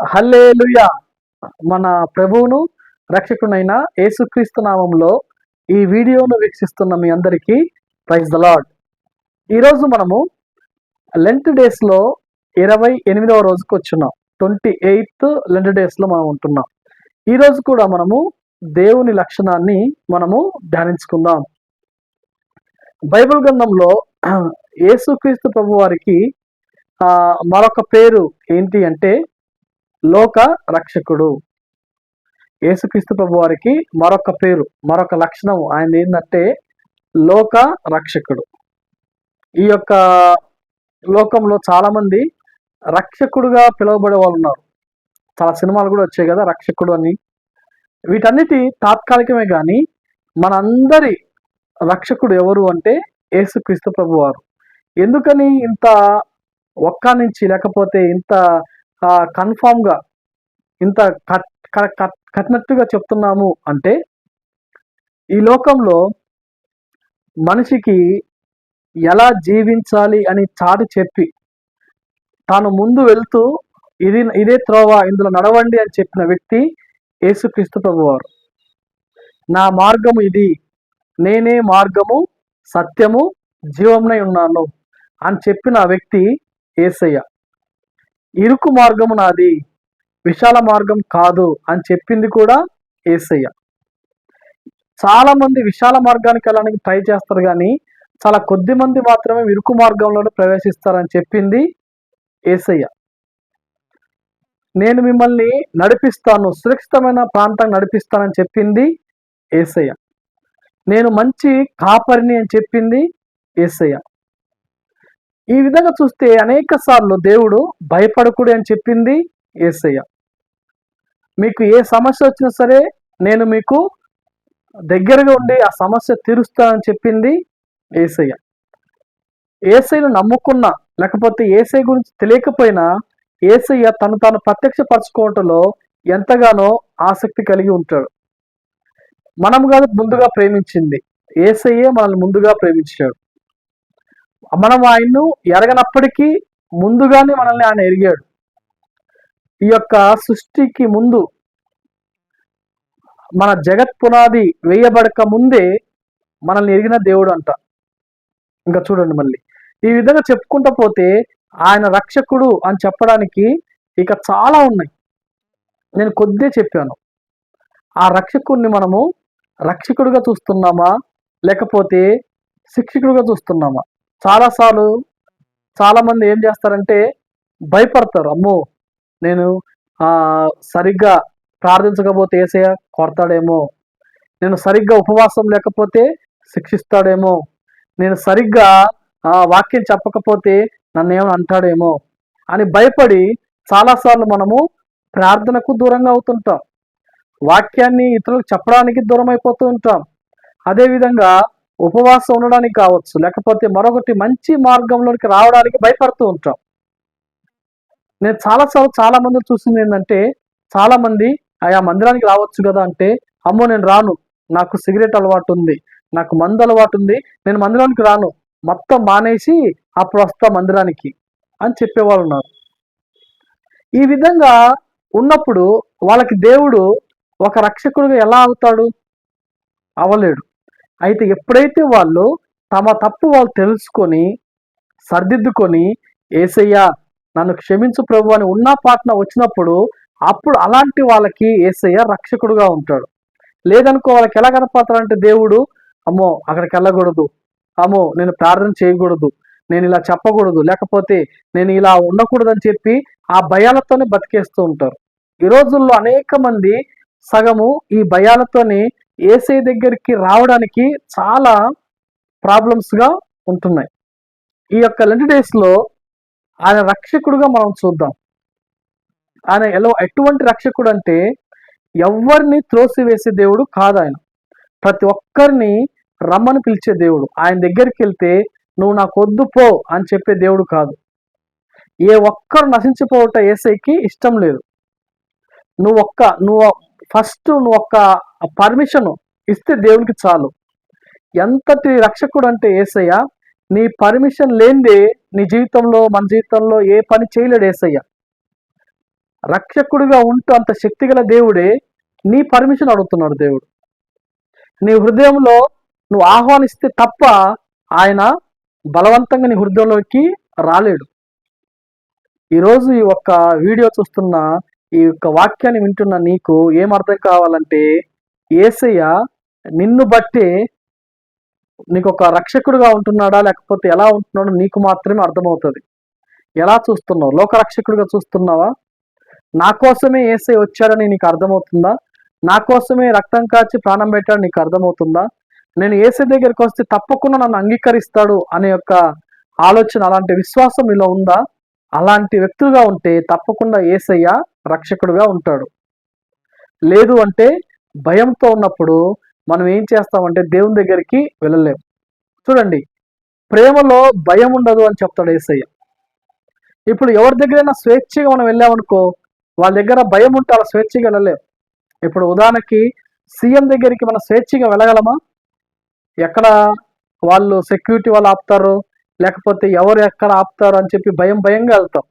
హల్లెలూయా. మన ప్రభువును రక్షకునైన యేసుక్రీస్తు నామంలో ఈ వీడియోను వీక్షిస్తున్న మీ అందరికీ ప్రైజ్ ద లార్డ్. ఈరోజు మనము లెంట్ డేస్లో 28వ రోజుకు వచ్చున్నాం. 28th లెంట్ డేస్లో మనం ఉంటున్నాం. ఈరోజు కూడా మనము దేవుని లక్షణాన్ని మనము ధ్యానించుకుందాం. బైబిల్ గ్రంథంలో యేసుక్రీస్తు ప్రభు వారికి మరొక పేరు ఏంటి అంటే లోక రక్షకుడు. యేసుక్రీస్తు ప్రభు వారికి మరొక పేరు, మరొక లక్షణం ఆయన ఏంటంటే లోక రక్షకుడు. ఈ యొక్క లోకంలో చాలా మంది రక్షకుడుగా పిలువబడే వాళ్ళు ఉన్నారు. చాలా సినిమాలు కూడా వచ్చాయి కదా రక్షకుడు అని. వీటన్నిటి తాత్కాలికమే కానీ మనందరి రక్షకుడు ఎవరు అంటే యేసుక్రీస్తు ప్రభు వారు. ఎందుకని ఇంత ఒక్క నుంచి లేకపోతే ఇంత కన్ఫామ్గా ఇంత కట్టినట్టుగా చెప్తున్నాము అంటే ఈ లోకంలో మనిషికి ఎలా జీవించాలి అని చాటి చెప్పి తాను ముందు వెళ్తూ ఇదే త్రోవ, ఇందులో నడవండి అని చెప్పిన వ్యక్తి యేసుక్రీస్తు ప్రభువారు. నా మార్గము ఇది, నేనే మార్గము సత్యము జీవమునై ఉన్నాను అని చెప్పిన వ్యక్తి యేసయ్య. ఇరుకు మార్గము నాది, విశాల మార్గం కాదు అని చెప్పింది కూడా యేసయ్య. చాలా మంది విశాల మార్గానికి వెళ్ళడానికి ట్రై చేస్తారు కానీ చాలా కొద్ది మంది మాత్రమే ఇరుకు మార్గంలో ప్రవేశిస్తారని చెప్పింది యేసయ్య. నేను మిమ్మల్ని నడిపిస్తాను, సురక్షితమైన ప్రాంతం నడిపిస్తానని చెప్పింది యేసయ్య. నేను మంచి కాపరిని అని చెప్పింది యేసయ్య. ఈ విధంగా చూస్తే అనేక సార్లు దేవుడు భయపడకూడదు అని చెప్పింది యేసయ్య. మీకు ఏ సమస్య వచ్చినా సరే నేను మీకు దగ్గరగా ఉండి ఆ సమస్య తీరుస్తానని చెప్పింది యేసయ్య. యేసయ్యను నమ్ముకున్నా లేకపోతే యేసయ్య గురించి తెలియకపోయినా యేసయ్య తను తాను ప్రత్యక్షపరచుకోవటంలో ఎంతగానో ఆసక్తి కలిగి ఉంటాడు. మనం కాదు ముందుగా ప్రేమించింది, యేసయ్యే మనల్ని ముందుగా ప్రేమించాడు. మనం ఆయన్ను ఎరగనప్పటికీ ముందుగానే మనల్ని ఆయన ఎరిగాడు. ఈ యొక్క సృష్టికి ముందు, మన జగత్ పునాది వేయబడక ముందే మనల్ని ఎరిగిన దేవుడు అంట. ఇంకా చూడండి, మళ్ళీ ఈ విధంగా చెప్పుకుంటూ పోతే ఆయన రక్షకుడు అని చెప్పడానికి ఇక చాలా ఉన్నాయి. నేను కొద్దిగా చెప్పాను. ఆ రక్షకుడిని మనము రక్షకుడిగా చూస్తున్నామా లేకపోతే శిక్షకుడిగా చూస్తున్నామా? చాలాసార్లు చాలామంది ఏం చేస్తారంటే భయపడతారు. అమ్మో, నేను సరిగ్గా ప్రార్థించకపోతే యేసయ్య కొడతాడేమో, నేను సరిగ్గా ఉపవాసం లేకపోతే శిక్షిస్తాడేమో, నేను సరిగ్గా వాక్యం చెప్పకపోతే నన్ను ఏమో అంటాడేమో అని భయపడి చాలాసార్లు మనము ప్రార్థనకు దూరంగా అవుతుంటాం, వాక్యాన్ని ఇతరులకు చెప్పడానికి దూరం అయిపోతూ ఉంటాం. అదేవిధంగా ఉపవాసం ఉండడానికి కావచ్చు, లేకపోతే మరొకటి మంచి మార్గంలోనికి రావడానికి భయపడుతూ ఉంటాం. నేను చాలాసార్లు చాలా మంది చూసింది ఏంటంటే చాలా మంది ఆయా మందిరానికి రావచ్చు కదా అంటే, అమ్మో నేను రాను, నాకు సిగరెట్ అలవాటు ఉంది, నాకు మందు అలవాటు ఉంది, నేను మందిరానికి రాను, మొత్తం మానేసి అప్పుడు వస్తా మందిరానికి అని చెప్పేవాళ్ళు ఉన్నారు. ఈ విధంగా ఉన్నప్పుడు వాళ్ళకి దేవుడు ఒక రక్షకుడిగా ఎలా అవుతాడు? అవ్వలేడు. అయితే ఎప్పుడైతే వాళ్ళు తమ తప్పు వాళ్ళు తెలుసుకొని సరిదిద్దుకొని యేసయ్య నన్ను క్షమించు ప్రభు అని ఉన్న పాటన వచ్చినప్పుడు అప్పుడు అలాంటి వాళ్ళకి యేసయ్య రక్షకుడుగా ఉంటాడు. లేదనుకో వాళ్ళకి ఎలా కనపడతాడంటే దేవుడు, అమ్మో అక్కడికి వెళ్ళకూడదు, అమ్మో నేను ప్రార్థన చేయకూడదు, నేను ఇలా చెప్పకూడదు, లేకపోతే నేను ఇలా ఉండకూడదు అని చెప్పి ఆ భయాలతోనే బతికేస్తూ ఉంటారు. ఈ రోజుల్లో అనేక మంది సగము ఈ భయాలతోనే యేసయ్య దగ్గరికి రావడానికి చాలా ప్రాబ్లమ్స్గా ఉంటున్నాయి. ఈ యొక్క లెంట్ డేస్లో ఆయన రక్షకుడుగా మనం చూద్దాం. ఆయన ఎటువంటి రక్షకుడు అంటే ఎవరిని త్రోసివేసే దేవుడు కాదు. ఆయన ప్రతి ఒక్కరిని రమ్మని పిలిచే దేవుడు. ఆయన దగ్గరికి వెళ్తే నువ్వు నాకు వద్దు పో అని చెప్పే దేవుడు కాదు. ఏ ఒక్కరు నశించిపోవట యేసయ్యకి ఇష్టం లేదు. నువ్వు ఫస్ట్ ఒక్క పర్మిషన్ ఇస్తే దేవునికి చాలు. ఎంతటి రక్షకుడు అంటే యేసయ్య, నీ పర్మిషన్ లేనిదే నీ జీవితంలో మన జీవితంలో ఏ పని చేయలేడు యేసయ్య. రక్షకుడిగా ఉంటూ అంత శక్తిగల దేవుడే నీ పర్మిషన్ అడుగుతున్నాడు. దేవుడు నీ హృదయంలో నువ్వు ఆహ్వానిస్తే తప్ప ఆయన బలవంతంగా నీ హృదయంలోకి రాలేడు. ఈరోజు ఈ ఒక్క వీడియో చూస్తున్న, ఈ యొక్క వాక్యాన్ని వింటున్న నీకు ఏం అర్థం కావాలంటే, యేసయ్య నిన్ను బట్టి నీకు ఒక రక్షకుడుగా ఉంటున్నాడా లేకపోతే ఎలా ఉంటున్నాడో నీకు మాత్రమే అర్థమవుతుంది. ఎలా చూస్తున్నావు? లోక రక్షకుడిగా చూస్తున్నావా? నా కోసమే యేసయ్య వచ్చాడని నీకు అర్థమవుతుందా? నా కోసమే రక్తం కాచి ప్రాణం పెట్టాడు నీకు అర్థమవుతుందా? నేను యేసయ్య దగ్గరికి వస్తే తప్పకుండా నన్ను అంగీకరిస్తాడు అనే యొక్క ఆలోచన, అలాంటి విశ్వాసం ఇలా ఉందా? అలాంటి వ్యక్తులుగా ఉంటే తప్పకుండా యేసయ్య రక్షకుడుగా ఉంటాడు. లేదు అంటే భయంతో ఉన్నప్పుడు మనం ఏం చేస్తామంటే దేవుని దగ్గరికి వెళ్ళలేం. చూడండి, ప్రేమలో భయం ఉండదు అని చెప్తాడు యేసయ్య. ఇప్పుడు ఎవరి దగ్గరైనా స్వేచ్ఛగా మనం వెళ్ళామనుకో, వాళ్ళ దగ్గర భయం ఉంటే అలా స్వేచ్ఛగా వెళ్ళలేం. ఇప్పుడు ఉదాహరణకి సీఎం దగ్గరికి మనం స్వేచ్ఛగా వెళ్ళగలమా? ఎక్కడ వాళ్ళు సెక్యూరిటీ వాళ్ళు ఆపుతారు, లేకపోతే ఎవరు ఎక్కడ ఆపుతారు అని చెప్పి భయంగా వెళ్తాం.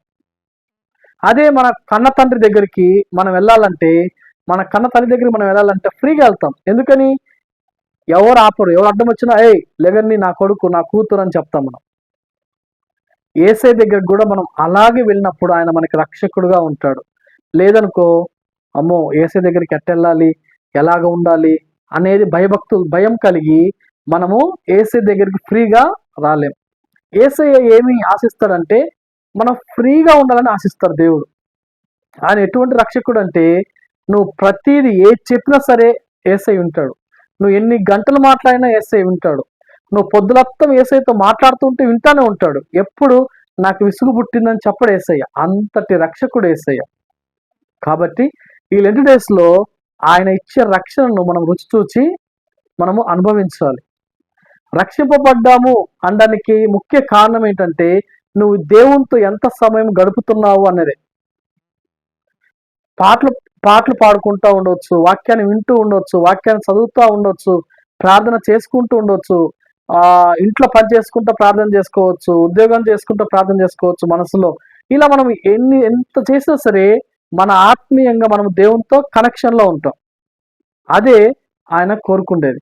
అదే మన కన్న తండ్రి దగ్గరికి మనం వెళ్ళాలంటే, మన కన్న తల్లి దగ్గరికి మనం వెళ్ళాలంటే ఫ్రీగా వెళ్తాం. ఎందుకని? ఎవరు ఆపరు, ఎవరు అడ్డం వచ్చినా లేగండి నా కొడుకు నా కూతురు అని చెప్తాం మనం. యేసయ్య దగ్గరికి కూడా మనం అలాగే వెళ్ళినప్పుడు ఆయన మనకి రక్షకుడుగా ఉంటాడు. లేదనుకో, అమ్మో యేసయ్య దగ్గరికి ఎట్టెళ్ళాలి, ఎలాగ ఉండాలి అనేది భయం కలిగి మనము యేసయ్య దగ్గరికి ఫ్రీగా రాలేం. యేసయ్య ఏమి ఆశిస్తాడంటే మనం ఫ్రీగా ఉండాలని ఆశిస్తాడు దేవుడు. ఆయన ఎటువంటి రక్షకుడు అంటే, నువ్వు ప్రతిదీ ఏది చెప్పినా సరే యేసయ్య ఉంటాడు. నువ్వు ఎన్ని గంటలు మాట్లాడినా యేసయ్య వింటాడు. నువ్వు పొద్దులత్తం యేసయ్యతో మాట్లాడుతుంటే వింటానే ఉంటాడు. ఎప్పుడు నాకు విసుగు పుట్టిందని చెప్పడు యేసయ్య. అంతటి రక్షకుడు యేసయ్య. కాబట్టి ఈ లెంట్ డేస్లో ఆయన ఇచ్చే రక్షణను మనం రుచి చూచి మనము అనుభవించాలి. రక్షింపబడ్డాము అనడానికి ముఖ్య కారణం ఏంటంటే, నువ్వు దేవునితో ఎంత సమయం గడుపుతున్నావు అన్నదే. పాటలు పాడుకుంటూ ఉండొచ్చు, వాక్యాన్ని వింటూ ఉండొచ్చు, వాక్యాన్ని చదువుతూ ఉండొచ్చు, ప్రార్థన చేసుకుంటూ ఉండొచ్చు, ఇంట్లో పని చేసుకుంటూ ప్రార్థన చేసుకోవచ్చు, ఉద్యోగం చేసుకుంటూ ప్రార్థన చేసుకోవచ్చు మనసులో. ఇలా మనం ఎంత చేసినా సరే మన ఆత్మీయంగా మనం దేవునితో కనెక్షన్లో ఉంటాం. అదే ఆయన కోరుకుండేది.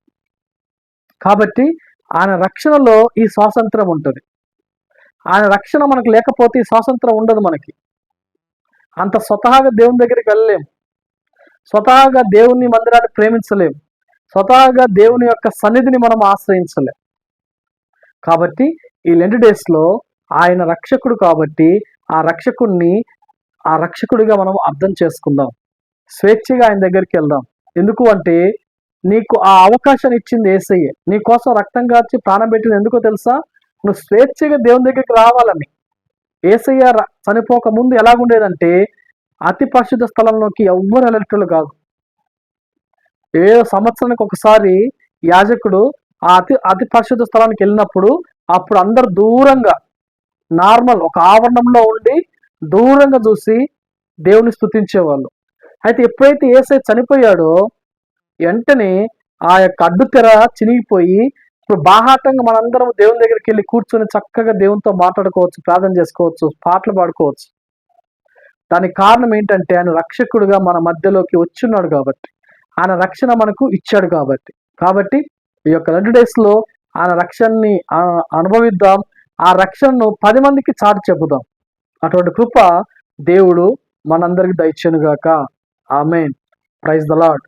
కాబట్టి ఆయన రక్షణలో ఈ స్వాతంత్రం ఉంటుంది. ఆయన రక్షణ మనకు లేకపోతే ఈ స్వాతంత్రం ఉండదు మనకి. అంత స్వతహాగా దేవుని దగ్గరికి వెళ్ళలేం, స్వతహాగా దేవుని మందిరాన్ని ప్రేమించలేం, స్వతహాగా దేవుని యొక్క సన్నిధిని మనం ఆశ్రయించలేం. కాబట్టి ఈ లెంట్ డేస్లో ఆయన రక్షకుడు కాబట్టి ఆ రక్షకుడిగా మనం అర్థం చేసుకుందాం. స్వేచ్ఛగా ఆయన దగ్గరికి వెళ్దాం. ఎందుకు అంటే, నీకు ఆ అవకాశాన్ని ఇచ్చింది యేసయ్యే. నీ కోసం రక్తం కార్చి ప్రాణం పెట్టింది ఎందుకో తెలుసా? నువ్వు స్వేచ్ఛగా దేవుని దగ్గరికి రావాలని. యేసయ్య చనిపోక ముందు ఎలాగుండేదంటే, అతి పరిశుద్ధ స్థలంలోకి ఎవ్వరు వెళ్ళేటోళ్ళు కాదు. ఏదో సంవత్సరానికి ఒకసారి యాజకుడు ఆ అతి పరిశుద్ధ స్థలానికి వెళ్ళినప్పుడు అప్పుడు అందరు దూరంగా నార్మల్ ఒక ఆవరణంలో ఉండి దూరంగా చూసి దేవుని స్తుతించేవాళ్ళు. అయితే ఎప్పుడైతే యేసయ్య చనిపోయాడో వెంటనే ఆ యొక్క అడ్డుతెర చినిగిపోయి ఇప్పుడు బాహాటంగా మనందరం దేవుని దగ్గరికి వెళ్ళి కూర్చొని చక్కగా దేవునితో మాట్లాడుకోవచ్చు, ప్రార్థన చేసుకోవచ్చు, పాటలు పాడుకోవచ్చు. దానికి కారణం ఏంటంటే, ఆయన రక్షకుడుగా మన మధ్యలోకి వచ్చున్నాడు కాబట్టి, ఆయన రక్షణ మనకు ఇచ్చాడు కాబట్టి ఈ యొక్క 2 డేస్లో ఆయన రక్షణని అనుభవిద్దాం. ఆ రక్షణను 10 మందికి చాటి చెబుదాం. అటువంటి కృప దేవుడు మనందరికి దయచేయునుగాక. ఆమేన్. Praise the lord.